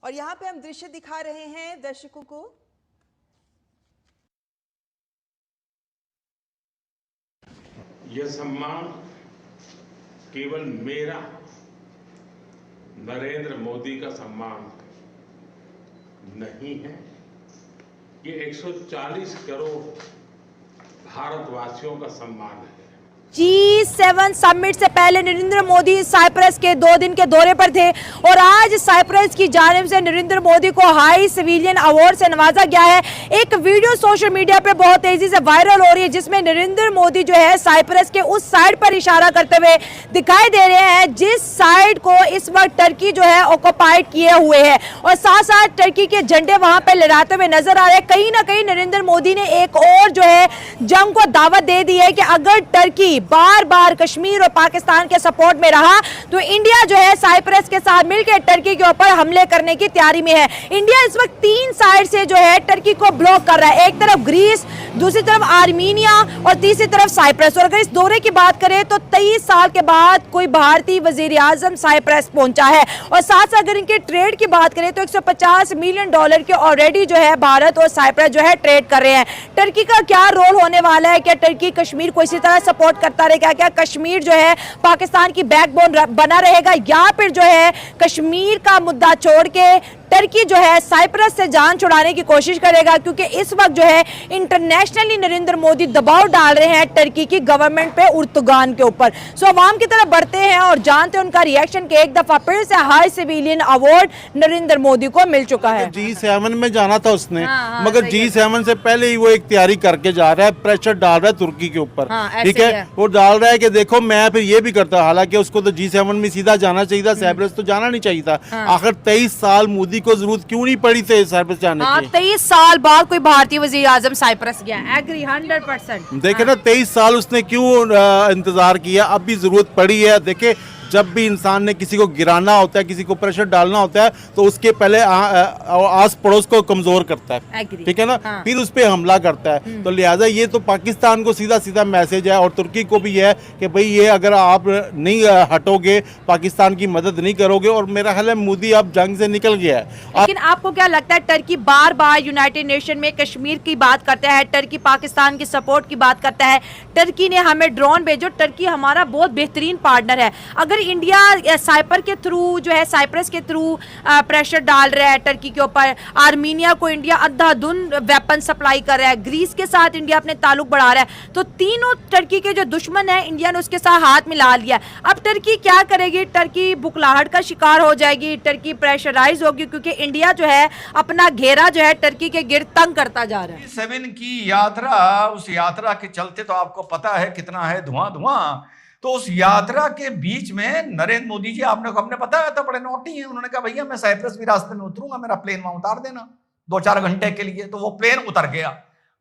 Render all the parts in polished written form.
और यहाँ पे हम दृश्य दिखा रहे हैं दर्शकों को। यह सम्मान केवल मेरा, नरेंद्र मोदी का सम्मान नहीं है, ये 140 करोड़ भारतवासियों का सम्मान है। G7 समिट से पहले नरेंद्र मोदी साइप्रस के 2 दिन के दौरे पर थे और आज साइप्रस की जानिब से नरेंद्र मोदी को हाई सिविलियन अवार्ड से नवाजा गया है। एक वीडियो सोशल मीडिया पे बहुत तेजी से वायरल हो रही है जिसमें नरेंद्र मोदी जो है साइप्रस के उस साइड पर इशारा करते हुए दिखाई दे रहे हैं जिस साइड को इस वक्त टर्की जो है ऑक्युपाइड किए हुए है और साथ साथ टर्की के झंडे वहां पर लहराते हुए नजर आ रहे हैं। कहीं ना कहीं नरेंद्र मोदी ने एक और जो है जंग को दावत दे दी है कि अगर टर्की बार बार कश्मीर और पाकिस्तान के सपोर्ट में रहा तो इंडिया जो है साइप्रस के साथ मिलकर टर्की के ऊपर हमले करने की तैयारी में है। इंडिया इस वक्त 3 साइड से जो है टर्की को ब्लॉक कर रहा है, एक तरफ ग्रीस, दूसरी तरफ आर्मीनिया और तीसरी तरफ साइप्रस। और अगर इस दौरे की बात करें तो 23 साल के बाद कोई भारतीय वजीर आजम साइप्रस पहुंचा है और साथ साथ अगर इनके ट्रेड की बात करें तो $150 मिलियन के ऑलरेडी जो है भारत और साइप्रस जो है ट्रेड कर रहे हैं। टर्की का क्या रोल होने वाला है? क्या टर्की कश्मीर को इसी तरह सपोर्ट करता रहेगा? क्या कश्मीर जो है पाकिस्तान की बैकबोन बना रहेगा या फिर जो है कश्मीर का मुद्दा छोड़ के टर्की जो है साइप्रस से जान छुड़ाने की कोशिश करेगा? क्योंकि इस वक्त जो है इंटरनेशनली नरेंद्र मोदी दबाव डाल रहे हैं टर्की की गवर्नमेंट पे, उर्तुगान के ऊपर। सो अवाम की तरफ बढ़ते हैं और जानते हैं उनका रिएक्शन कि एक दफा फिर से high civilian award Narendra Modi को मिल चुका है। G7 में जाना था उसने, मगर G7 से पहले ही वो एक तैयारी करके जा रहा है, प्रेशर डाल रहा है तुर्की के ऊपर। ठीक है, वो डाल रहा है कि देखो मैं फिर ये भी करता। हालांकि उसको तो G7 में सीधा जाना चाहिए था, साइप्रस तो जाना नहीं चाहिए था। आखिर 23 साल मोदी को जरूरत क्यों नहीं पड़ी थी साइप्रस जाने की? 23 साल बाद कोई भारतीय वजीर आजम साइप्रस गया, एग्री 100%। देखे ना 23 साल उसने क्यों इंतजार किया? अब भी जरूरत पड़ी है। देखे जब भी इंसान ने किसी को गिराना होता है, किसी को प्रेशर डालना होता है तो उसके पहले आस पड़ोस को कमजोर करता है, ठीक है ना, फिर उस पर हमला करता है। तो लिहाजा ये तो पाकिस्तान को सीधा सीधा मैसेज है और तुर्की को भी है कि भाई ये अगर आप नहीं हटोगे, पाकिस्तान की मदद नहीं करोगे, और मेरा ख्याल है मोदी अब जंग से निकल गया है। लेकिन आपको क्या लगता है टर्की बार बार यूनाइटेड नेशन में कश्मीर की बात करता है, टर्की पाकिस्तान की सपोर्ट की बात करता है, टर्की ने हमें ड्रोन भेजो, टर्की हमारा बहुत बेहतरीन पार्टनर है। अगर इंडिया साइपर के थ्रू जो है साइप्रस के थ्रू प्रेशर डाल रहा है टर्की के ऊपर, आर्मीनिया को इंडिया अंधाधुंध वेपन सप्लाई कर रहा है, ग्रीस के साथ इंडिया अपने ताल्लुक बढ़ा रहा है, तो तीनों टर्की के जो दुश्मन है इंडिया ने उसके साथ हाथ मिला लिया। अब टर्की क्या करेगी? टर्की बुखलाहट का शिकार हो जाएगी, टर्की प्रेशराइज होगी क्योंकि इंडिया जो है अपना घेरा जो है टर्की के गिर्द तंग करता जा रहा है। G7 की यात्रा, उस यात्रा के चलते तो आपको पता है कितना है धुआं धुआं। तो उस यात्रा के बीच में नरेंद्र मोदी जी, आपने हमने बताया था, बड़े नोटी हैं। उन्होंने कहा भैया मैं साइप्रस भी रास्ते में उतरूंगा, मेरा प्लेन वहां उतार देना 2-4 घंटे के लिए। तो वो प्लेन उतर गया,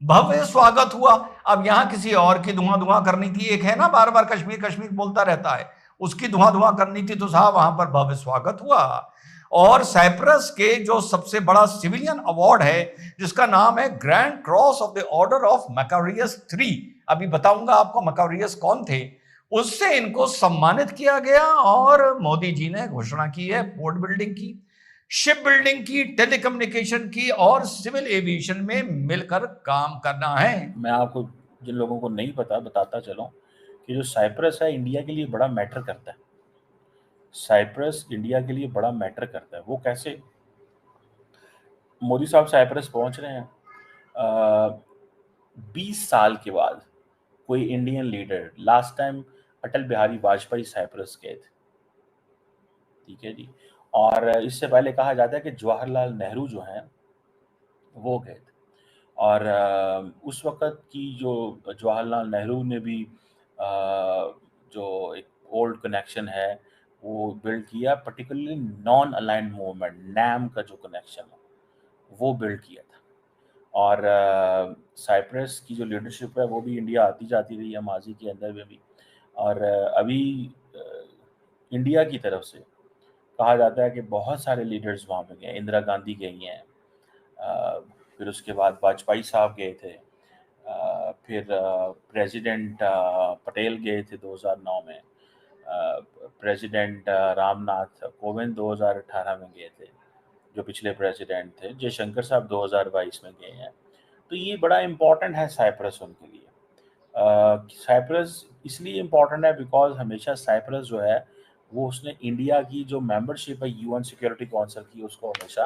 भव्य स्वागत हुआ। अब यहाँ किसी और की धुआं धुआं करनी थी। एक है ना बार बार कश्मीर कश्मीर बोलता रहता है, उसकी धुआं धुआं करनी थी तो साहब वहां पर भव्य स्वागत हुआ। और साइप्रस के जो सबसे बड़ा सिविलियन अवार्ड है जिसका नाम है grand cross of the order of Makarios 3, अभी बताऊंगा आपको मैकारियस कौन थे, उससे इनको सम्मानित किया गया। और मोदी जी ने घोषणा की है पोर्ट बिल्डिंग की, शिप बिल्डिंग की, टेलीकम्युनिकेशन की और सिविल एविएशन में मिलकर काम करना है। मैं आपको जिन लोगों को नहीं पता बताता चलूं कि जो साइप्रस है इंडिया के लिए बड़ा मैटर करता है। साइप्रस इंडिया के लिए बड़ा मैटर करता है। वो कैसे? मोदी साहब साइप्रस पहुंच रहे हैं, 20 साल के बाद कोई Indian leader, last time Atal Bihari Vajpayee Cyprus गए थे, ठीक है जी। और इससे पहले कहा जाता है कि जवाहरलाल नेहरू जो हैं वो गए थे। और उस वक़्त की जो जवाहरलाल नेहरू ने भी जो एक ओल्ड कनेक्शन है वो बिल्ड किया, particularly non aligned movement, NAM का जो कनेक्शन है वो बिल्ड किया था। और साइप्रस की जो लीडरशिप है वो भी इंडिया आती जाती रही है माजी के अंदर में भी। और अभी इंडिया की तरफ से कहा जाता है कि बहुत सारे लीडर्स वहाँ पे गए, इंदिरा गांधी गई हैं, फिर उसके बाद वाजपेयी साहब गए थे, फिर प्रेसिडेंट पटेल गए थे 2009 में, प्रेसिडेंट रामनाथ कोविंद 2018 में गए थे, जो पिछले प्रेसिडेंट थे, जयशंकर साहब 2022 में गए हैं। तो ये बड़ा इम्पोर्टेंट है साइप्रस उनके लिए। साइप्रस इसलिए इम्पोर्टेंट है बिकॉज हमेशा साइप्रस जो है वो उसने इंडिया की जो मेंबरशिप है यूएन सिक्योरिटी काउंसिल की, उसको हमेशा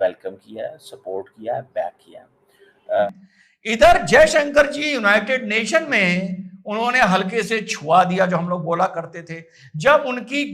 वेलकम किया है, सपोर्ट किया है, बैक किया है। इधर जयशंकर जी यूनाइटेड नेशन में उन्होंने हल्के से छुआ दिया, जो हम लोग बोला करते थे। जब उनकी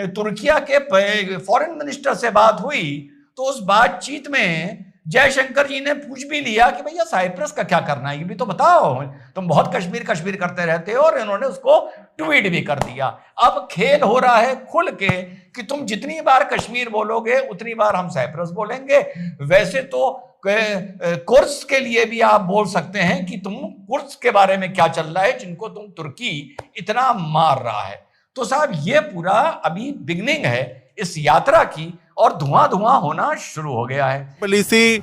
तुर्किया के फॉरेन मिनिस्टर से बात हुई तो उस बातचीत में जयशंकर जी ने पूछ भी लिया कि भैया साइप्रस का क्या करना है, ये भी तो बताओ, तुम बहुत कश्मीर कश्मीर करते रहते हो, और इन्होंने उसको ट्वीट भी कर दिया। अब खेल हो रहा है खुल के कि तुम जितनी बार कश्मीर बोलोगे उतनी बार हम साइप्रस बोलेंगे। वैसे तो कुर्स के लिए भी आप बोल सकते हैं कि तुम कुर्स के बारे में क्या चल रहा है, जिनको तुम तुर्की इतना मार रहा है। तो साहब ये पूरा अभी बिगनिंग है इस यात्रा की, और धुआं धुआं होना शुरू हो गया है। पॉलिसी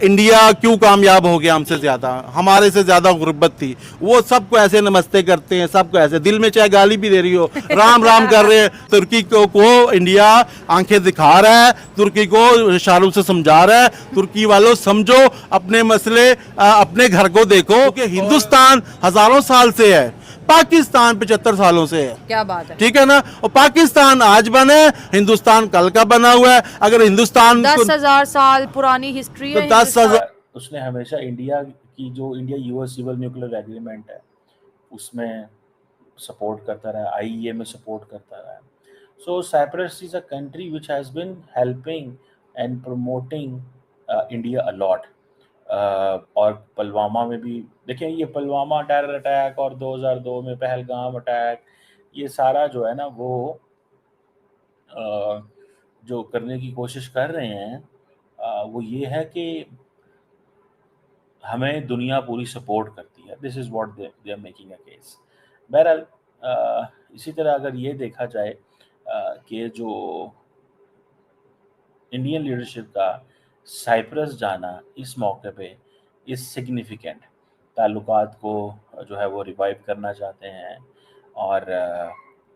इंडिया क्यों कामयाब हो गया हमसे ज्यादा, हमारे से ज्यादा गुर्बत थी। वो सबको ऐसे नमस्ते करते हैं, सबको ऐसे दिल में चाहे गाली भी दे रही हो, राम राम कर रहे हैं। तुर्की को इंडिया आंखें दिखा रहा है, तुर्की को इशारों से समझा रहा है, तुर्की वालों समझो अपने मसले, अपने घर को देखो। क्योंकि हिंदुस्तान हजारों साल से है, पाकिस्तान 75 सालों से है। क्या बात है, ठीक है ना। और पाकिस्तान आज बने, हिंदुस्तान कल का बना हुआ है। अगर हिंदुस्तान 10,000 साल पुरानी हिस्ट्री है। 10,000 उसने हमेशा इंडिया की जो India US civil nuclear agreement है उसमें सपोर्ट करता रहा, आईईए में सपोर्ट करता रहा। So Cyprus is a country which has been helping and promoting India a lot. और पुलवामा में भी देखें, ये पुलवामा टेरर अटैक और 2002 में पहलगाम अटैक, ये सारा जो है ना वो जो करने की कोशिश कर रहे हैं वो ये है कि हमें दुनिया पूरी सपोर्ट करती है। This is what they are making a case. बहरहाल इसी तरह अगर ये देखा जाए कि जो इंडियन लीडरशिप का साइप्रस जाना इस मौके पे इज सिग्निफिकेंट। ताल्लुकात को जो है वो रिवाइव करना चाहते हैं, और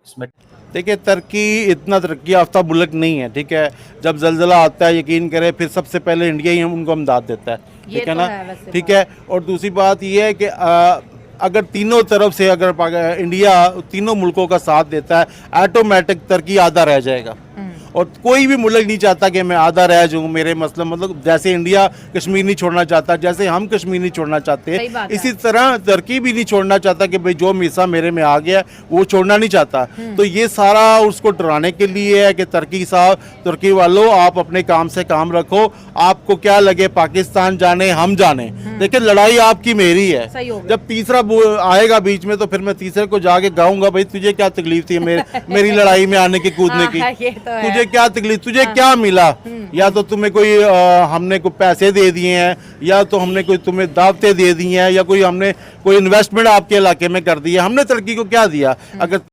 इसमें देखिए तुर्की इतना तरक्की याफ्ता मुल्क नहीं है। ठीक है, जब जल्जला आता है यकीन करें फिर सबसे पहले इंडिया ही उनको इमदाद देता है। ठीक है ना। ठीक है, और दूसरी बात ये है कि अगर तीनों तरफ से अगर इंडिया तीनों मुल्कों का साथ देता है, ऑटोमेटिक तुर्की आधा रह जाएगा। और कोई भी मुल्क नहीं चाहता कि मैं आधा रह जाऊं। मेरे मतलब जैसे इंडिया कश्मीर नहीं छोड़ना चाहता, जैसे हम कश्मीर नहीं छोड़ना चाहते, इसी तरह तुर्की भी नहीं छोड़ना चाहता कि भाई जो हिस्सा मेरे में आ गया वो छोड़ना नहीं चाहता। तो ये सारा उसको डराने के लिए है कि तुर्की वालों आप अपने काम से काम रखो, आपको क्या लगे पाकिस्तान जाने हम जाने, देखिए लड़ाई आपकी मेरी है। जब तीसरा आएगा बीच में तो फिर मैं तीसरे को जाके गाऊंगा भाई तुझे क्या तकलीफ थी मेरी लड़ाई में आने की कूदने की, तुझे क्या तकलीफ, तुझे क्या मिला। या तो तुम्हें कोई हमने कोई पैसे दे दिए हैं, या तो हमने कोई तुम्हें दावतें दे दी हैं, या कोई हमने कोई इन्वेस्टमेंट आपके इलाके में कर दी है। हमने तुर्की को क्या दिया? अगर